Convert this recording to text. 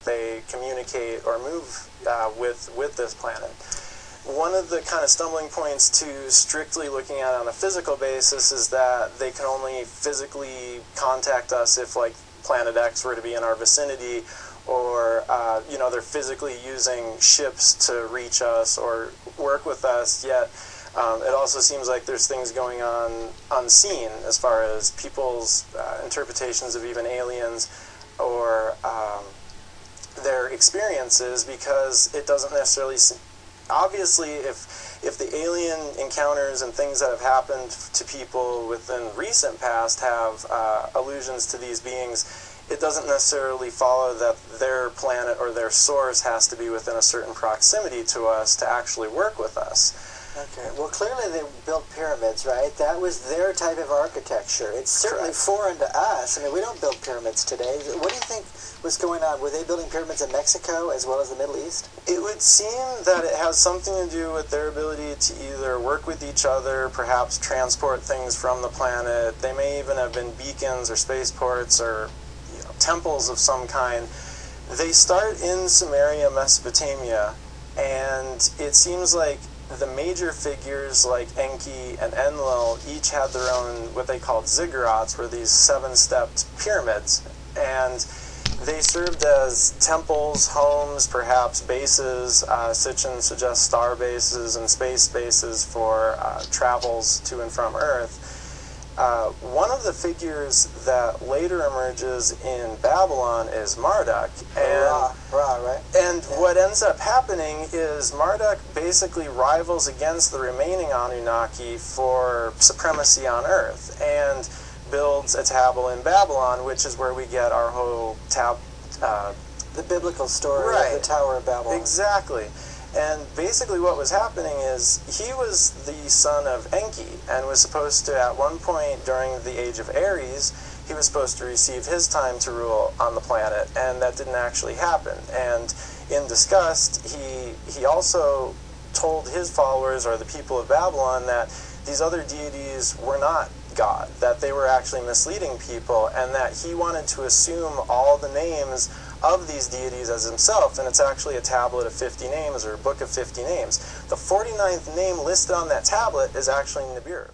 they communicate or move with this planet. One of the kind of stumbling points to strictly looking at it on a physical basis is that they can only physically contact us if, like, Planet X were to be in our vicinity, or you know, they're physically using ships to reach us or work with us. Yet it also seems like there's things going on unseen as far as people's interpretations of even aliens or their experiences, because it doesn't necessarily obviously, if the alien encounters and things that have happened to people within recent past have allusions to these beings, it doesn't necessarily follow that their planet or their source has to be within a certain proximity to us to actually work with us. Okay, well, clearly they built pyramids, right? That was their type of architecture. It's certainly foreign to us. I mean, we don't build pyramids today. What do you think was going on? Were they building pyramids in Mexico as well as the Middle East? It would seem that it has something to do with their ability to either work with each other, perhaps transport things from the planet. They may even have been beacons or spaceports or, you know, temples of some kind. They start in Sumeria, Mesopotamia, and it seems like the major figures like Enki and Enlil each had their own, what they called ziggurats, were these 7-stepped pyramids, and they served as temples, homes, perhaps bases. Sitchin suggests star bases and space bases for travels to and from Earth. One of the figures that later emerges in Babylon is Marduk. And, right? And what ends up happening is Marduk basically rivals against the remaining Anunnaki for supremacy on Earth, and builds a tablet in Babylon, which is where we get our whole the biblical story of the Tower of Babel. Exactly. And basically what was happening is he was the son of Enki and was supposed to, at one point during the age of Aries, he was supposed to receive his time to rule on the planet, and that didn't actually happen. And in disgust, he also told his followers, or the people of Babylon, that these other deities were not God, that they were actually misleading people, and that he wanted to assume all the names of these deities as himself, and it's actually a tablet of 50 names, or a book of 50 names. The 49th name listed on that tablet is actually Nibiru.